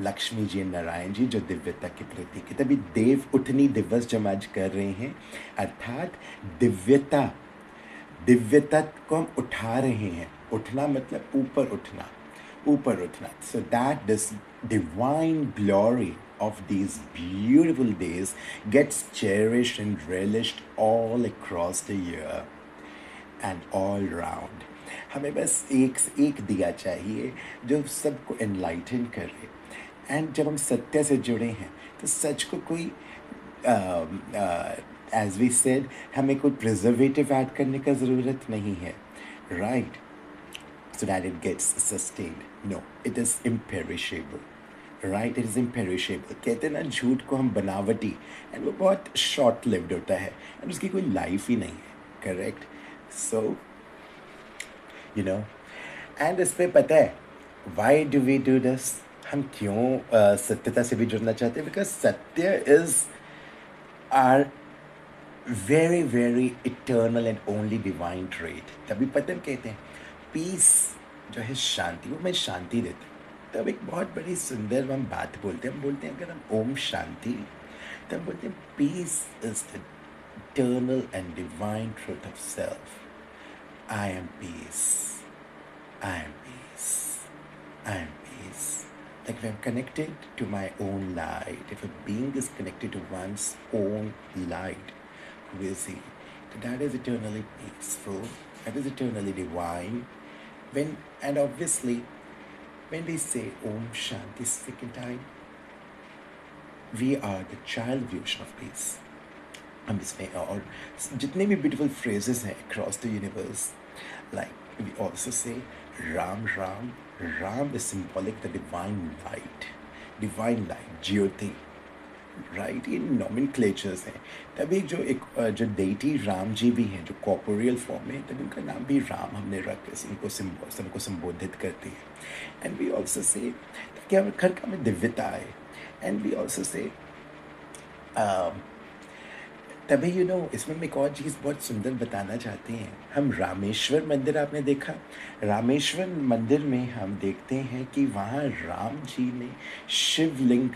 लक्ष्मी जी नारायण जी जो दिव्यता के प्रतीक है, तभी देव उठनी दिवस जो हम आज कर रहे हैं, अर्थात दिव्यता, दिव्यता को हम उठा रहे हैं। उठना मतलब ऊपर उठना, ऊपर उठना। So that this divine glory of these beautiful days gets cherished and relished all across the year and all round. हमें बस एक दिया चाहिए जो सबको एनलाइटन करे। एंड जब हम सत्य से जुड़े हैं तो सच को कोई एज वी सेड हमें कोई प्रिजर्वेटिव ऐड करने का ज़रूरत नहीं है, right? So that it gets sustained. No, it is imperishable. Right? It is imperishable. कहते हैं ना झूठ को हम बनावटी, एंड वो बहुत शॉर्ट लिव्ड होता है एंड उसकी कोई लाइफ ही नहीं है, correct? So you know, and इस पे पता है why do we do this? हम क्यों सत्यता से भी जुड़ना चाहते हैं? बिकॉज सत्य is are very very eternal and only divine trait. तभी पता हम कहते हैं पीस जो है, शांति, वो मैं शांति देता हूँ। तब एक बहुत बड़ी सुंदर हम बात बोलते हैं, हम बोलते हैं अगर हम ओम शांति, तब बोलते हैं peace is the eternal and divine truth of self. I am peace, I am peace, I am peace. Like if I'm connected to my own light, if a being is connected to one's own light, who is he? That is eternally peaceful, that is eternally divine. And obviously, when we say Om Shanti second time, we are the child version of peace. हम इसमें और जितने भी beautiful phrases हैं across the universe, like we also say Ram Ram. Ram is symbolic the divine light, Jyoti, right? ये नॉमेनक्लेचर्स हैं। तभी जो जो डेटी राम जी भी हैं जो कॉर्पोरियल फॉर्म में, तभी उनका नाम भी राम हमने रख के उनको सबको संबोधित करते हैं। एंड वी ऑल्सो से ताकि हमें घर का में दिव्यता आए। एंड वी ऑल्सो से तभी इसमें हम एक और चीज़ बहुत सुंदर बताना चाहते हैं। हम रामेश्वर मंदिर, आपने देखा, रामेश्वर मंदिर में हम देखते हैं कि वहाँ राम जी ने शिवलिंग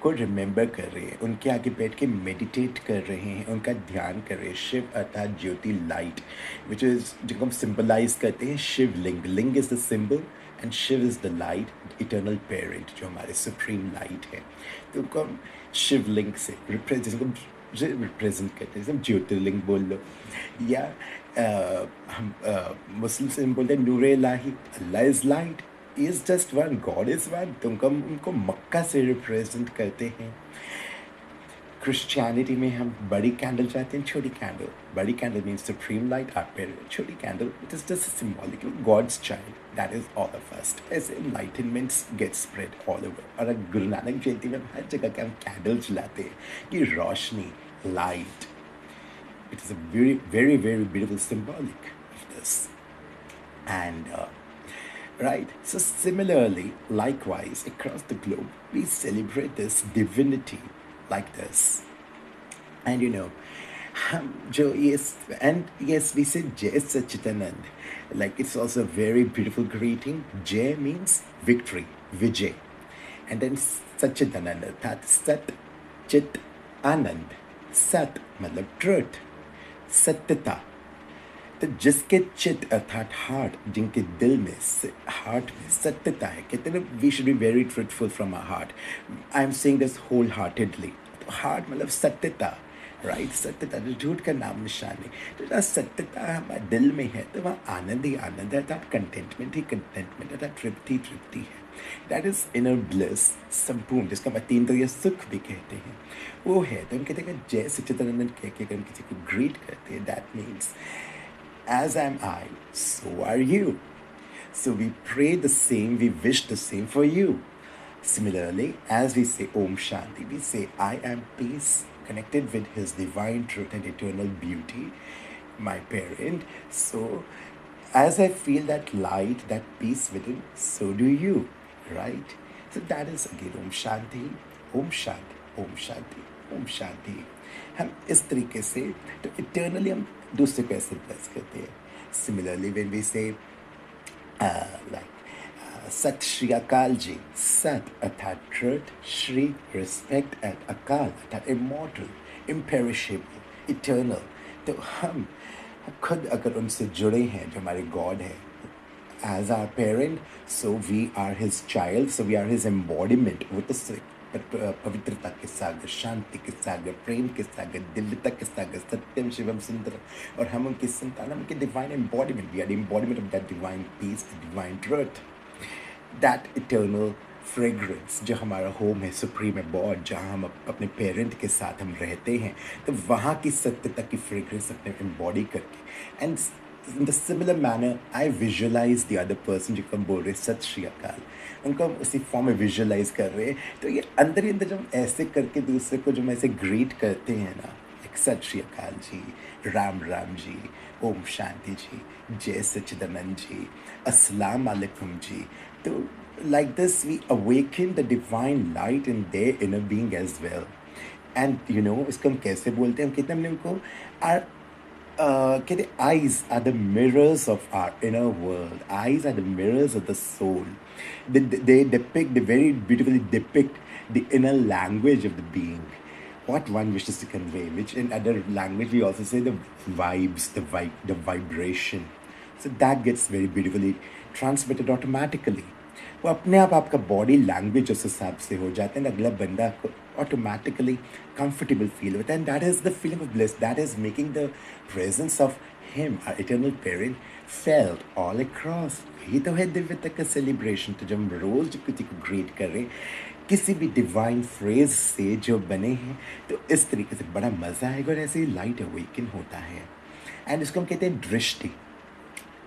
को रिमेंबर कर रहे हैं, उनके आगे बैठ के मेडिटेट कर रहे हैं, उनका ध्यान कर रहे हैं। शिव अर्थात ज्योति, लाइट, विच इज़ जिनको हम सिंबलाइज करते हैं शिवलिंग। लिंग is the symbol and Shiva is the light, eternal parent जो हमारे सुप्रीम लाइट है। तो उनको हम शिवलिंग से रिप्रेजेंट करते हैं, जैसे हम ज्योतिर्लिंग बोल लो, या हम मुस्लिम से हम बोलते हैं नूर इलाही, Allah is light, is just one, god is one. तो उनको मक्का से रिप्रेजेंट करते हैं। क्रिश्चियनिटी में हम बड़ी कैंडल चाहते हैं, छोटी कैंडल। बड़ी कैंडल मीन्स सुप्रीम लाइट, आप पेरेंट। छोटी candle it is just symbolic, God's child, that is all of us. ऐसे enlightenments get spread all over. और गुरु नानक जयंती में हर जगह के हम कैंडल जलाते हैं कि रोशनी, light. It is a very very very beautiful symbolic of this. And right? So similarly, likewise, across the globe, we celebrate this divinity like this. And yes, we say Jai Sachitanand. Like it's also a very beautiful greeting. Jai means victory, Vijay. And then Sachitanand, that Sat Chit Anand. Sat matlab truth, Satyata। तो जिसके चित अर्थात heart, जिनके दिल में heart में सत्यता है, कहते हैं ना we should be very truthful from our heart. I am saying this wholeheartedly. तो हार्ट मतलब सत्यता, राइट? सत्यता, जो झूठ का नाम निशान नहीं। तो जहाँ सत्यता हमारे दिल में है तो वहाँ आनंद ही आनंद है, अर्थात कंटेंटमेंट ही कंटेंटमेंट, अर्थात तृप्ति तृप्ति है। दैट इज इनर ब्लिस, संपूर्ण, जिसका हम अतीन्द्रिय सुख भी कहते हैं, वो है। तो हम कहते हैं कि जय सच्चिदानंद कह के अगर हम किसी को ग्रीट करते हैं, that means as am I, so are you. So we pray the same, we wish the same for you. Similarly, as we say Om Shanti, we say I am peace, connected with His divine truth and eternal beauty, my parent. So as I feel that light, that peace within, so do you, right? So that is again Om Shanti, Om Shanti, Om Shanti, Om Shanti. हम इस तरीके से तो eternally हम दूसरे को ऐसे bless करते हैं। सिमिलरली व्हेन वी से लाइक सत श्री अकाल जी. सत अर्थात ट्रुथ, श्री रिस्पेक्ट एंड अकाल अर्थात इमॉर्टल, इम्पेरिशेबल, इटर्नल. तो हम खुद अगर उनसे जुड़े हैं जो हमारे गॉड है, as our parent, so we are his child, so we are his embodiment. वो तो पवित्रता के सागर, शांति के सागर, प्रेम के सागर, दिव्यता के सागर, सत्यम शिवम सुंदर, और हम उनकी संतान, हम उनके divine embodiment. We are the embodiment of that divine peace, divine truth, that eternal fragrance जो हमारा होम है, सुप्रीम अबॉर्ड, जहाँ हम अपने पेरेंट के साथ हम रहते हैं, तो वहाँ की सत्यता की फ्रेग्रेंस अपने एम्बॉडी करके. And in the similar manner, I visualize the other person जिनको हम बोल रहे हैं सत श्री अकाल, उनको हम उसी फॉर्म में विजुअलाइज कर रहे हैं. तो ये अंदर ही अंदर जब हम ऐसे करके दूसरे को जब हम ऐसे ग्रीट करते हैं ना, एक सत श्री अकाल जी, राम राम जी, ओम शांति जी, जय सच्चिदानंद जी, अस्सलाम वालेकुम जी, तो like this we awaken the divine light in their inner being as well. And you know इसको हम कैसे बोलते हैं, हम कहते हैं हमने उनको कहते eyes are the mirrors of our inner world. Eyes are the mirrors of the soul. They depict, they very beautifully depict the inner language of the being, what one wishes to convey, which in other language we also say the vibes, the vibration. So that gets very beautifully transmitted automatically. वो अपने आप आपका body language उस हिसाब से हो जाते हैं, अगला बंदा को ऑटोमेटिकली कंफर्टेबल फील होता है. And that is the feeling of bliss, that is making the presence of him, our eternal parent, felt all across. ये तो है दिव्यता का सेलिब्रेशन. तो जब हम रोज़ किसी को ग्रीट कर रहे हैं किसी भी डिवाइन फ्रेज से जो बने हैं, तो इस तरीके से बड़ा मज़ा आएगा और ऐसे ही लाइट अवेकन होता है. एंड इसको हम कहते हैं दृष्टि.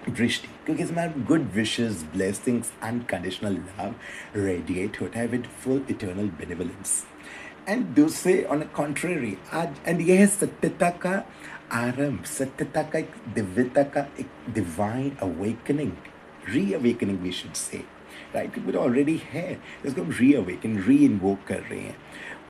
दृष्टि क्योंकि इसमें good wishes, blessings, unconditional love radiate होता है with full eternal benevolence. And दूसरे ऑन अ कॉन्ट्रेरी आज, एंड ये है सत्यता का आरंभ, सत्यता का एक दिव्यता का एक divine awakening, reawakening we should say, right. वो ऑलरेडी है, इसको हम री अवेकन, री इन्वोक कर रहे हैं.